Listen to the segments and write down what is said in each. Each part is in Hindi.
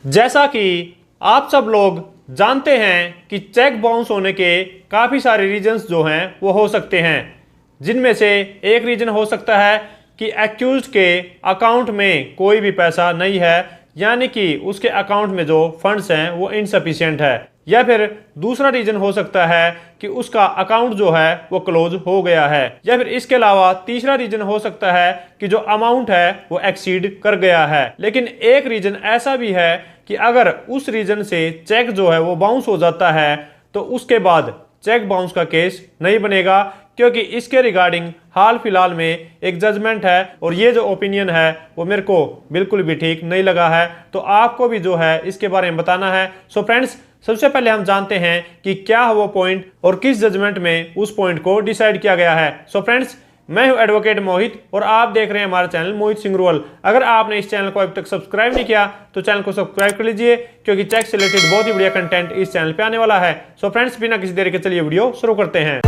जैसा कि आप सब लोग जानते हैं कि चेक बाउंस होने के काफ़ी सारे रीजंस जो हैं वो हो सकते हैं, जिनमें से एक रीजन हो सकता है कि एक्यूज के अकाउंट में कोई भी पैसा नहीं है, यानी कि उसके अकाउंट में जो फंड्स हैं वो इनसफिशिएंट है। या फिर दूसरा रीजन हो सकता है कि उसका अकाउंट जो है वो क्लोज हो गया है। या फिर इसके अलावा तीसरा रीजन हो सकता है कि जो अमाउंट है वो एक्सीड कर गया है। लेकिन एक रीजन ऐसा भी है कि अगर उस रीजन से चेक जो है वो बाउंस हो जाता है तो उसके बाद चेक बाउंस का केस नहीं बनेगा, क्योंकि इसके रिगार्डिंग हाल फिलहाल में एक जजमेंट है और ये जो ओपिनियन है वो मेरे को बिल्कुल भी ठीक नहीं लगा है, तो आपको भी जो है इसके बारे में बताना है। सो फ्रेंड्स, सबसे पहले हम जानते हैं कि क्या है वो पॉइंट और किस जजमेंट में उस पॉइंट को डिसाइड किया गया है। सो फ्रेंड्स, मैं हूं एडवोकेट मोहित और आप देख रहे हैं हमारा चैनल मोहित सिंगरुअल। अगर आपने इस चैनल को अभी तक सब्सक्राइब नहीं किया तो चैनल को सब्सक्राइब कर लीजिए, क्योंकि चेक से रिलेटेड बहुत ही बढ़िया कंटेंट इस चैनल पे आने वाला है। सो फ्रेंड्स, बिना किसी देरी के चलिए वीडियो शुरू करते हैं।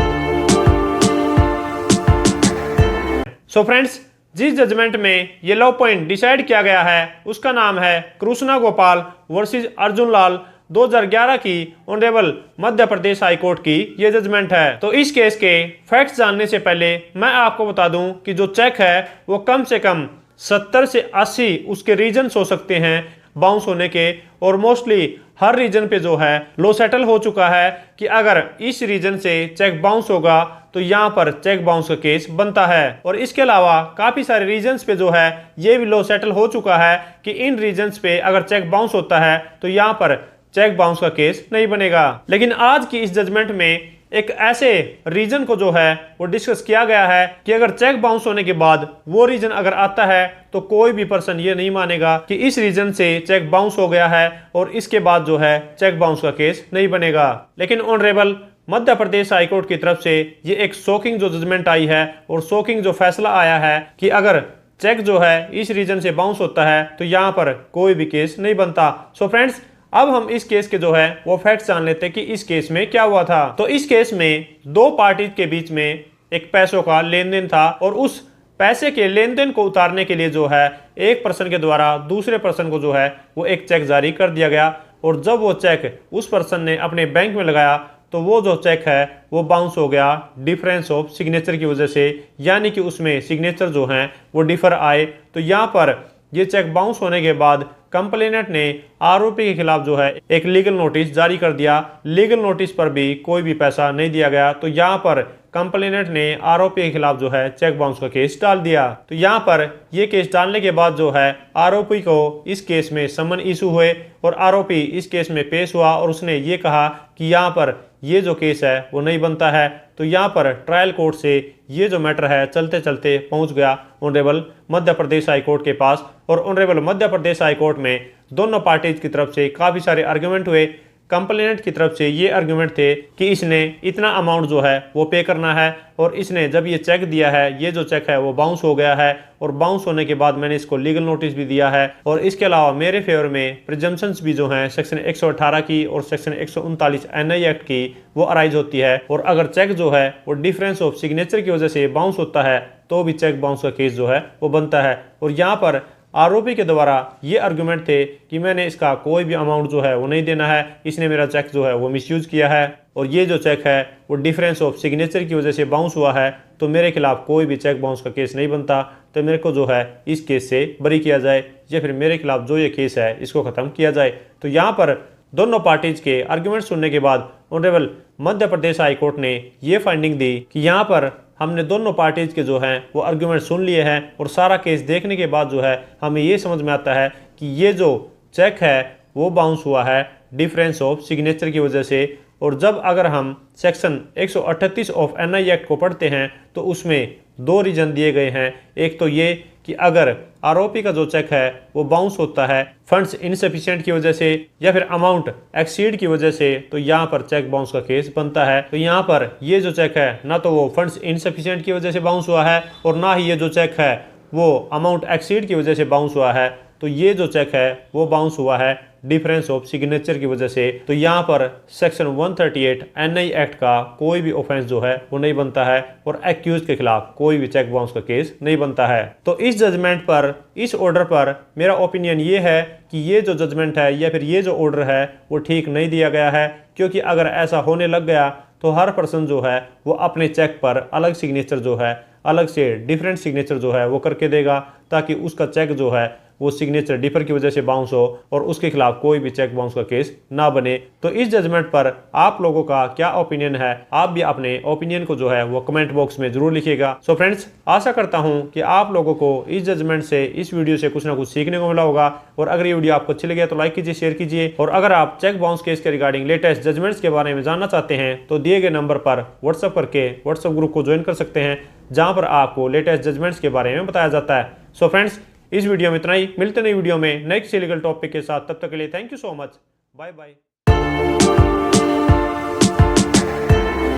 सो फ्रेंड्स, जिस जजमेंट में ये लॉ पॉइंट डिसाइड किया गया है उसका नाम है कृष्णा गोपाल वर्सेस अर्जुन लाल 2011 की honourable Madhya Pradesh high court की ये जजमेंट है। तो इस केस के फैक्ट्स जानने से पहले मैं आपको बता दूं कि जो चेक है वो कम से कम 70 से 80 उसके रीजन्स हो सकते हैं बाउंस होने के, और मोस्टली हर रीजन पे जो है लो सेटल हो चुका है कि अगर इस रीजन से चेक बाउंस होगा तो यहाँ पर चेक बाउंस का केस बनता है। और इसके अलावा काफी सारे रीजन्स पे जो है ये भी लो सेटल हो चुका है कि इन रीजन्स पे अगर चेक बाउंस होता है तो यहाँ पर चेक बाउंस का केस नहीं बनेगा। लेकिन आज की इस जजमेंट में एक ऐसे रीजन को जो है वो डिस्कस किया गया है कि अगर चेक बाउंस होने के बाद वो रीजन अगर आता है तो कोई भी पर्सन ये नहीं मानेगा कि इस रीजन से चेक बाउंस हो गया है और इसके बाद जो है चेक बाउंस का केस नहीं बनेगा। लेकिन ऑनरेबल मध्य प्रदेश हाईकोर्ट की तरफ से ये एक शॉकिंग जो जजमेंट आई है और शॉकिंग जो फैसला आया है कि अगर चेक जो है इस रीजन से बाउंस होता है तो यहाँ पर कोई भी केस नहीं बनता। सो फ्रेंड्स, अब हम इस केस के जो है वो फैक्ट्स जान लेते हैं कि इस केस में क्या हुआ था। तो इस केस में दो पार्टी के बीच में एक पैसों का लेन देन था और उस पैसे के लेन देन को उतारने के लिए जो है एक पर्सन के द्वारा दूसरे पर्सन को जो है वो एक चेक जारी कर दिया गया, और जब वो चेक उस पर्सन ने अपने बैंक में लगाया तो वो जो चेक है वो बाउंस हो गया डिफरेंस ऑफ सिग्नेचर की वजह से, यानी कि उसमें सिग्नेचर जो हैं वो डिफर आए। तो यहाँ पर ये चेक बाउंस होने के बाद कंप्लेनेंट ने आरोपी के खिलाफ जो है एक लीगल नोटिस जारी कर दिया। लीगल नोटिस पर भी कोई भी पैसा नहीं दिया गया, तो यहाँ पर कंप्लेनेंट ने आरोपी के खिलाफ जो है चेक बाउंस का केस डाल दिया। तो यहाँ पर ये केस डालने के बाद जो है आरोपी को इस केस में समन इशू हुए और आरोपी इस केस में पेश हुआ और उसने ये कहा कि यहाँ पर ये जो केस है वो नहीं बनता है। तो यहाँ पर ट्रायल कोर्ट से ये जो मैटर है चलते चलते पहुंच गया honourable Madhya Pradesh high court के पास, और honourable Madhya Pradesh high court में दोनों पार्टीज की तरफ से काफ़ी सारे आर्गुमेंट हुए। कंप्लेनेंट की तरफ से ये आर्गुमेंट थे कि इसने इतना अमाउंट जो है वो पे करना है, और इसने जब ये चेक दिया है ये जो चेक है वो बाउंस हो गया है, और बाउंस होने के बाद मैंने इसको लीगल नोटिस भी दिया है। और इसके अलावा मेरे फेवर में प्रिजम्पशंस भी जो हैं सेक्शन 118 की और सेक्शन 139 एनआई एक्ट की वो अराइज होती है, और अगर चेक जो है वो डिफरेंस ऑफ सिग्नेचर की वजह से बाउंस होता है तो भी चेक बाउंस का केस जो है वो बनता है। और यहाँ पर आरोपी के द्वारा ये आर्गुमेंट थे कि मैंने इसका कोई भी अमाउंट जो है वो नहीं देना है, इसने मेरा चेक जो है वो मिसयूज किया है, और ये जो चेक है वो डिफरेंस ऑफ सिग्नेचर की वजह से बाउंस हुआ है, तो मेरे खिलाफ कोई भी चेक बाउंस का केस नहीं बनता। तो मेरे को जो है इस केस से बरी किया जाए या फिर मेरे खिलाफ जो ये केस है इसको ख़त्म किया जाए। तो यहाँ पर दोनों पार्टीज के आर्गुमेंट सुनने के बाद honourable Madhya Pradesh high court ने ये फाइंडिंग दी कि यहाँ पर हमने दोनों पार्टीज के जो हैं वो आर्गुमेंट सुन लिए हैं, और सारा केस देखने के बाद जो है हमें ये समझ में आता है कि ये जो चेक है वो बाउंस हुआ है डिफरेंस ऑफ सिग्नेचर की वजह से। और जब अगर हम सेक्शन 138 ऑफ एनआई एक्ट को पढ़ते हैं तो उसमें दो रीजन दिए गए हैं। एक तो ये कि अगर आरोपी का जो चेक है वो बाउंस होता है फंड्स इनसफिशिएंट की वजह से या फिर अमाउंट एक्सीड की वजह से, तो यहाँ पर चेक बाउंस का केस बनता है। तो यहाँ पर ये जो चेक है ना तो वो फंड्स इनसफिशिएंट की वजह से बाउंस हुआ है और ना ही ये जो चेक है वो अमाउंट एक्सीड की वजह से बाउंस हुआ है। तो ये जो चेक है वो बाउंस हुआ है डिफरेंस ऑफ सिग्नेचर की वजह से। तो यहाँ पर सेक्शन 138 NI एक्ट का कोई भी ऑफेंस जो है वो नहीं बनता है और एक्यूज के खिलाफ कोई भी चेक बाउंस का केस नहीं बनता है। तो इस जजमेंट पर, इस ऑर्डर पर मेरा ओपिनियन ये है कि ये जो जजमेंट है या फिर ये जो ऑर्डर है वो ठीक नहीं दिया गया है, क्योंकि अगर ऐसा होने लग गया तो हर पर्सन जो है वो अपने चेक पर अलग सिग्नेचर जो है, अलग से डिफरेंट सिग्नेचर जो है वो करके देगा, ताकि उसका चेक जो है वो सिग्नेचर डिफर की वजह से बाउंस हो और उसके खिलाफ कोई भी चेक बाउंस का केस ना बने। तो इस जजमेंट पर आप लोगों का क्या ओपिनियन है? आप भी अपने ओपिनियन को जो है वो कमेंट बॉक्स में जरूर लिखिएगा। सो फ्रेंड्स, आशा करता हूं कि आप लोगों को इस जजमेंट से, इस वीडियो से कुछ ना कुछ सीखने को मिला होगा। और अगर ये वीडियो आपको अच्छी लगी तो लाइक कीजिए, शेयर कीजिए। और अगर आप चेक बाउंस केस के रिगार्डिंग लेटेस्ट जजमेंट्स के बारे में जानना चाहते हैं तो दिए गए नंबर पर व्हाट्सएप करके व्हाट्सएप ग्रुप को ज्वाइन कर सकते हैं, जहां पर आपको लेटेस्ट जजमेंट्स के बारे में बताया जाता है। सो फ्रेंड्स, इस वीडियो में इतना ही। मिलते नई वीडियो में नए किसी लीगल टॉपिक के साथ। तब तक के लिए thank you so much. Bye bye.